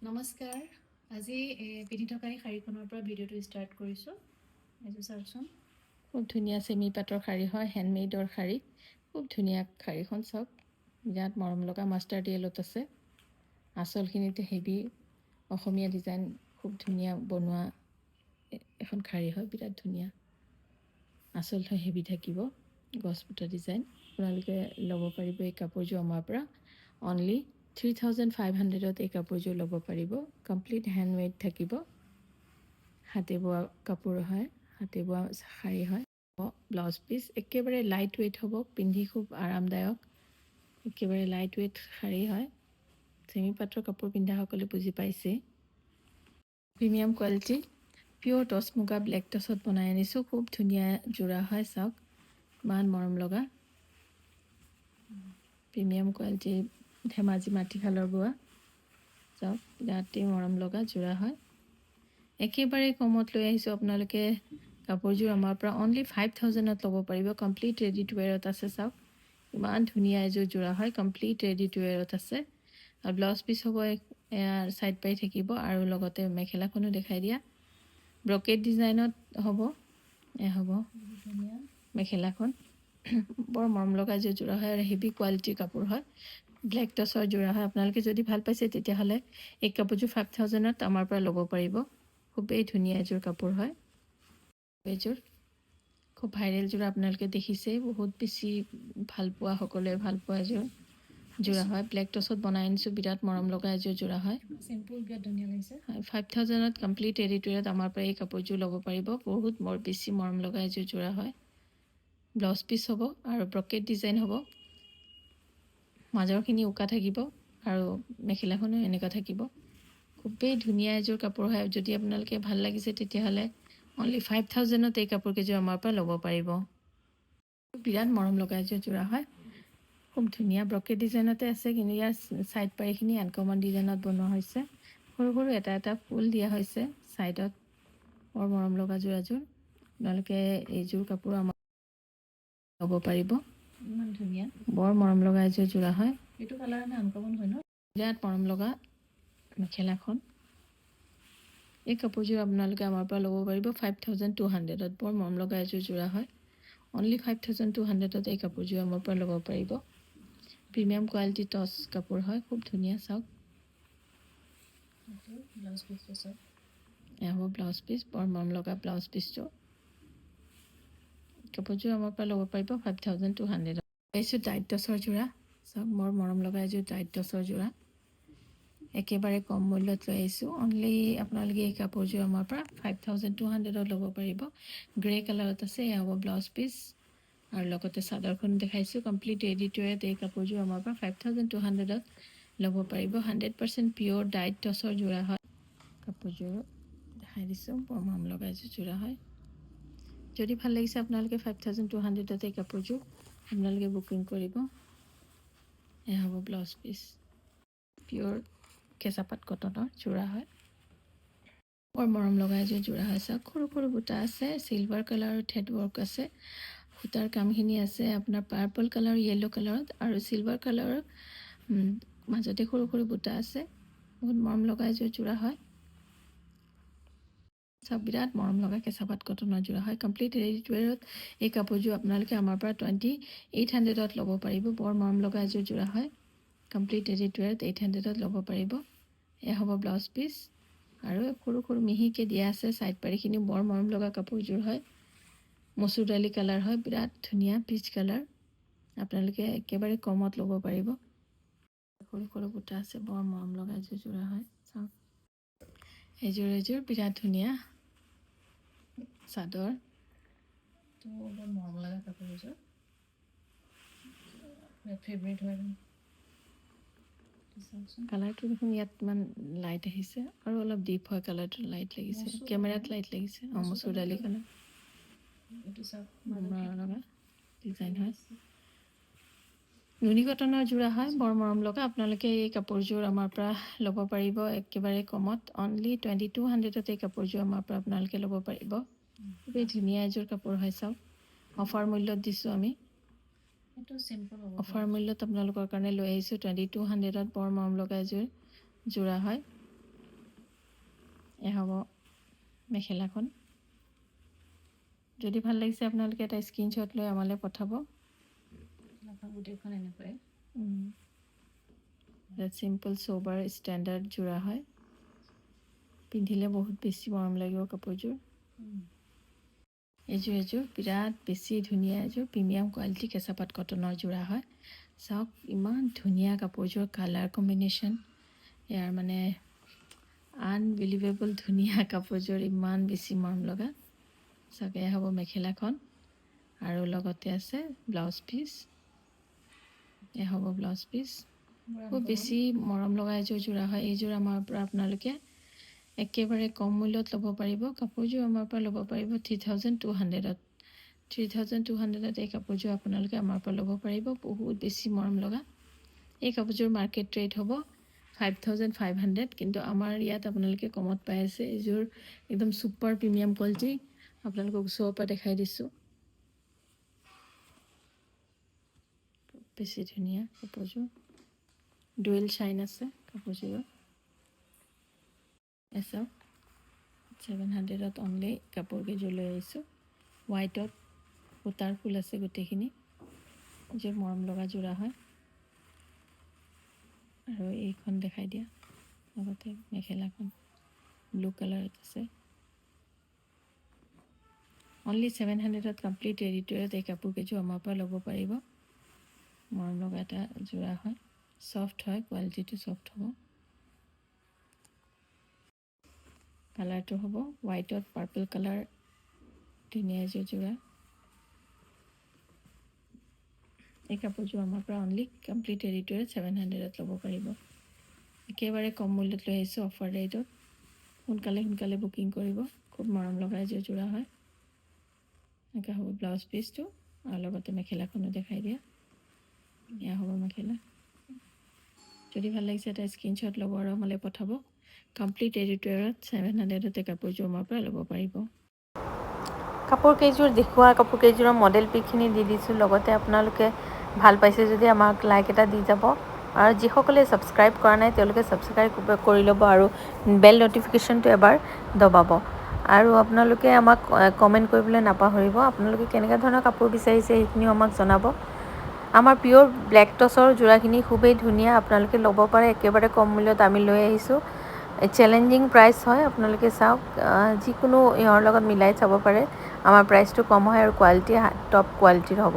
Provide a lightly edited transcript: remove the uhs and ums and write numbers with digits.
নমস্কাৰ আজি পিন্ধি থকা এই শাৰীখনৰ পৰা ভিডিঅ'টো ষ্টাৰ্ট কৰিছোঁ এইটো চাওকচোন খুব ধুনীয়া সেমি পাটৰ শাৰী হয় হেণ্ডমেডৰ শাৰী খুব ধুনীয়া শাৰীখন চাওক বিৰাট মৰম লগা মাষ্টাৰ ডিয়েলত আছে আঁচলখিনিতে হেভি অসমীয়া ডিজাইন খুব ধুনীয়া বনোৱা এখন শাৰী হয় বিৰাট ধুনীয়া আঁচলটো হেভি থাকিব গছপুটা ডিজাইন আপোনালোকে ল'ব পাৰিব এই কাপোৰযোৰ আমাৰ পৰা অনলি 3500ত এই কাপোৰযোৰ ল'ব পাৰিব কমপ্লিট হেণ্ডমেড থাকিব হাতে বোৱা কাপোৰ হয় হাতে বোৱা শাৰী হয় ব্লাউজ পিচ একেবাৰে লাইট ৱেইট হ'ব পিন্ধি খুব আৰামদায়ক একেবাৰে লাইট ৱেইট শাৰী হয় চেমি পাটৰ কাপোৰ পিন্ধাসকলে বুজি পাইছে প্ৰিমিয়াম কোৱালিটি পিয়'ৰ টচ মুগা ব্লেক টচত বনাই আনিছোঁ খুব ধুনীয়া যোৰা হয় চাওক ইমান মৰম লগা প্ৰিমিয়াম কোৱালিটি ধেমাজি মাটিশালৰ বোৱা চাওক বিৰাটেই মৰম লগা যোৰা হয় একেবাৰে কমত লৈ আহিছোঁ আপোনালোকে কাপোৰযোৰ আমাৰ পৰা অনলি 5000ত ল'ব পাৰিব কমপ্লিট ৰেডি টু ৱেৰত আছে চাওক ইমান ধুনীয়া এযোৰ যোৰা হয় কমপ্লিট ৰেডি টু ৱেৰত আছে আৰু ব্লাউজ পিচ হ'ব ইয়াৰ ছাইড পাই থাকিব আৰু লগতে মেখেলাখনো দেখাই দিয়া ব্ৰকেট ডিজাইনত হ'ব হ'ব ধুনীয়া মেখেলাখন বৰ মৰম লগা এযোৰ যোৰা হয় আৰু হেভি কোৱালিটিৰ কাপোৰ হয় ব্লেক টচৰ যোৰা হয় আপোনালোকে যদি ভাল পাইছে তেতিয়াহ'লে এই কাপোৰযোৰ 5000ত আমাৰ পৰা ল'ব পাৰিব খুবেই ধুনীয়া এযোৰ কাপোৰ হয় এযোৰ খুব ভাইৰেল যোৰা আপোনালোকে দেখিছে বহুত বেছি ভাল পোৱা সকলোৱে ভাল পোৱা এযোৰ যোৰা হয় ব্লেক টচত বনাই আনিছোঁ বিৰাট মৰম লগা এযোৰ যোৰা হয় চিম্পুল বিৰাট ধুনীয়া লাগিছে 5000ত কমপ্লিট ৰেডি টু ৱেৰত আমাৰ পৰা এই কাপোৰযোৰ ল'ব পাৰিব বহুত বেছি মৰম লগা এযোৰ যোৰা হয় ব্লাউজ পিচ হ'ব আৰু ব্ৰকেট ডিজাইন হ'ব মাজৰখিনি উকা থাকিব আৰু মেখেলাখনো এনেকুৱা থাকিব খুবেই ধুনীয়া এযোৰ কাপোৰ হয় যদি আপোনালোকে ভাল লাগিছে তেতিয়াহ'লে অনলি 5000ত এই কাপোৰকেইযোৰ আমাৰ পৰা ল'ব পাৰিব বিৰাট মৰম লগা এযোৰ যোৰা হয় খুব ধুনীয়া ব্ৰকেট ডিজাইনতে আছে কিন্তু ইয়াৰ ছাইড পাৰিখিনি আনকমন ডিজাইনত বনোৱা হৈছে সৰু সৰু এটা এটা ফুল দিয়া হৈছে ছাইডত বৰ মৰম লগা যোৰাযোৰ আপোনালোকে এইযোৰ কাপোৰ আমাৰ ল'ব পাৰিব ইমান ধুনীয়া বৰ মৰম লগা এযোৰ যোৰা হয় এইটো কালাৰ নে আনকমন হয় ন বিৰাট মৰম লগা মেখেলাখন এই কাপোৰযোৰ আপোনালোকে আমাৰ পৰা ল'ব পাৰিব 5200ত বৰ মৰম লগা এযোৰ যোৰা হয় অনলি 5200ত এই কাপোৰযোৰ আমাৰ পৰা ল'ব পাৰিব প্ৰিমিয়াম কোৱালিটি টচ কাপোৰ হয় খুব ধুনীয়া চাওক ব্লাউজ পিচটো চাওক এয়া হ'ব ব্লাউজ পিচ বৰ মৰম লগা ব্লাউজ পিচটো কাপোৰযোৰ আমাৰ পৰা ল'ব পাৰিব 5200ত এইযোৰ টাইট টচৰ যোৰা চাওক বৰ মৰম লগা এযোৰ টাইট টচৰ যোৰা একেবাৰে কম মূল্যত লৈ আহিছোঁ অনলি আপোনালোকে এই কাপোৰযোৰ আমাৰ পৰা 5200ত ল'ব পাৰিব গ্ৰে কালাৰত আছে এয়া হ'ব ব্লাউজ পিচ আৰু লগতে চাদৰখন দেখাইছোঁ কমপ্লিট ৰেডি টু ৱেৰ এই কাপোৰযোৰ আমাৰ পৰা 5200ত ল'ব পাৰিব 100% পিয়'ৰ ডাইট টচৰ যোৰা হয় কাপোৰযোৰ দেখাই দিছোঁ বৰ মৰম লগা এযোৰ যোৰা হয় যদি ভাল লাগিছে আপোনালোকে 5200ত এই কাপোৰযোৰ আপোনালোকে বুকিং কৰিব এয়া হ'ব ব্লাউজ পিচ পিয়'ৰ কেঁচাপাত কটনৰ যোৰা হয় বৰ মৰম লগা এযোৰ যোৰা হয় চাওক সৰু সৰু বুটা আছে চিলভাৰ কালাৰৰ থ্ৰেড ৱৰ্ক আছে সূতাৰ কামখিনি আছে আপোনাৰ পাৰ্পল কালাৰ য়েল্লো কালাৰত আৰু চিলভাৰ কালাৰৰ মাজতে সৰু সৰু বুটা আছে বহুত মৰম লগা এযোৰ যোৰা হয় চাওক বিৰাট মৰম লগা কেঁচাপাত কটনৰ যোৰা হয় কমপ্লিট ৰেডি টু ৱেৰত এই কাপোৰযোৰ আপোনালোকে আমাৰ পৰা 2800ত ল'ব পাৰিব বৰ মৰম লগা এযোৰ যোৰা হয় কমপ্লিট ৰেডি টু ৱেৰত 800ত ল'ব পাৰিব এয়া হ'ব ব্লাউজ পিচ আৰু সৰু সৰু মিহিকৈ দিয়া আছে ছাইড পাৰিখিনি বৰ মৰম লগা কাপোৰযোৰ হয় মচুৰ দালি কালাৰ হয় বিৰাট ধুনীয়া পিচ কালাৰ আপোনালোকে একেবাৰে কমত ল'ব পাৰিব সৰু সৰু বুটা আছে বৰ মৰম লগা এযোৰ যোৰা হয় চাওক এযোৰ বিৰাট ধুনীয়া চাদৰ তো বৰ মৰম লগা কাপোৰ এযোৰ ফেভৰেট হয় চাওকচোন কালাৰটো দেখোন ইয়াত ইমান লাইট আহিছে আৰু অলপ ডিপ হয় কালাৰটো লাইট লাগিছে কেমেৰাত লাইট লাগিছে মচুৰ দালি কালাৰ এইটো চাওক লগা ডিজাইন হয় নুনি কটনৰ যোৰা হয় বৰ মৰম লগা আপোনালোকে এই কাপোৰযোৰ আমাৰ পৰা ল'ব পাৰিব একেবাৰে কমত অনলি 2200ত এই কাপোৰযোৰ আমাৰ পৰা আপোনালোকে ল'ব পাৰিব খুবেই ধুনীয়া এযোৰ কাপোৰ হয় চাওক অফাৰ মূল্যত দিছোঁ আমি এইটো চিম্পল হ'ব অফাৰ মূল্যত আপোনালোকৰ কাৰণে লৈ আহিছোঁ 2200ত বৰ মৰম লগা এযোৰ যোৰা হয় এয়া হ'ব মেখেলাখন। যদি ভাল লাগিছে আপোনালোকে এটা স্ক্ৰীনশ্বট লৈ আমালৈ পঠাব। গোটেইখন এনেকুৱাই চিম্পল সোবাৰ ষ্টেণ্ডাৰ্ড যোৰা হয়। পিন্ধিলে বহুত বেছি মৰম লাগিব কাপোৰযোৰ। এযোৰ বিৰাট বেছি ধুনীয়া এযোৰ প্ৰিমিয়াম কোৱালিটি কেঁচাপাত কটনৰ যোৰা হয়। চাওক ইমান ধুনীয়া কাপোৰযোৰ, কালাৰ কম্বিনেশ্যন ইয়াৰ মানে আনবিলিভেবল ধুনীয়া কাপোৰযোৰ, ইমান বেছি মৰম লগা। চাওক এয়া হ'ব মেখেলাখন আৰু লগতে আছে ব্লাউজ পিচ। এয়া হ'ব ব্লাউজ পিচ। খুব বেছি মৰম লগা এযোৰ যোৰা হয়। এইযোৰ আমাৰ পৰা আপোনালোকে একেবাৰে কম মূল্যত ল'ব পাৰিব। কাপোৰযোৰ আমাৰ পৰা ল'ব পাৰিব 3200ত। 3200ত এই কাপোৰযোৰ আপোনালোকে আমাৰ পৰা ল'ব পাৰিব। বহুত বেছি মৰম লগা। এই কাপোৰযোৰ মাৰ্কেট ৰেট হ'ব 5500, কিন্তু আমাৰ ইয়াত আপোনালোকে কমত পাই আছে। এইযোৰ একদম ছুপাৰ প্ৰিমিয়াম কোৱালিটি। আপোনালোকক ওচৰৰ পৰা দেখাই দিছোঁ। বেছি ধুনীয়া কাপোৰযোৰ, ডুৱেল শ্বাইন আছে কাপোৰযোৰত। চাওক 700ত অনলি কাপোৰকেইযোৰ লৈ আহিছোঁ। হোৱাইটত সূতাৰ ফুল আছে গোটেইখিনি। এযোৰ মৰম লগা যোৰা হয়। আৰু এইখন দেখাই দিয়া লগতে মেখেলাখন ব্লু কালাৰত আছে। অনলি 700ত কমপ্লিট ৰেডিটুৱেৰত এই কাপোৰকেইযোৰ আমাৰ পৰা ল'ব পাৰিব। মৰম লগা এটা যোৰা হয়, ছফ্ট হয়, কোৱালিটিটো ছফ্ট হ'ব। কালাৰটো হ'ব হোৱাইটত পাৰ্পল কালাৰ, ধুনীয়া এযোৰ যোৰা। এই কাপোৰযোৰ আমাৰ পৰা অনলি কমপ্লিট ৰেডিটুৱেৰত 700ত ল'ব পাৰিব। একেবাৰে কম মূল্যত লৈ আহিছোঁ অফাৰ ৰেটত। সোনকালে বুকিং কৰিব। খুব মৰম লগা এযোৰ যোৰা হয়। এনেকৈ হ'ব ব্লাউজ পিচটো আৰু লগতে মেখেলাখনো দেখাই দিয়া। এয়া হ'ব মেখেলা। যদি ভাল লাগিছে এটা স্ক্ৰীনশ্বট ল'ব আৰু আমালৈ পঠাব। কমপ্লিট ৰেডিটুৱেৰত 700ত কাপোৰযোৰ আমাৰ পৰা ল'ব পাৰিব। কাপোৰকেইযোৰ দেখুওৱা কাপোৰকেইযোৰৰ মডেল পিকখিনি দি দিছোঁ। লগতে আপোনালোকে ভাল পাইছে যদি আমাক লাইক এটা দি যাব। আৰু যিসকলে ছাবস্ক্ৰাইব কৰা নাই তেওঁলোকে ছাবস্ক্ৰাইব কৰি ল'ব আৰু বেল নটিফিকেশ্যনটো এবাৰ দবাব। আৰু আপোনালোকে আমাক কমেণ্ট কৰিবলৈ নাপাহৰিব। আপোনালোকে কেনেকুৱা ধৰণৰ কাপোৰ বিচাৰিছে সেইখিনিও আমাক জনাব। আমাৰ পিয়'ৰ ব্লেক টচৰ যোৰাখিনি খুবেই ধুনীয়া, আপোনালোকে ল'ব পাৰে। একেবাৰে কম মূল্যত আমি লৈ আহিছোঁ। চেলেঞ্জিং প্ৰাইচ হয়, আপোনালোকে চাওক। যিকোনো ইহঁৰ লগত মিলাই চাব পাৰে। আমাৰ প্ৰাইচটো কম হয় আৰু কোৱালিটি টপ কোৱালিটিৰ হ'ব।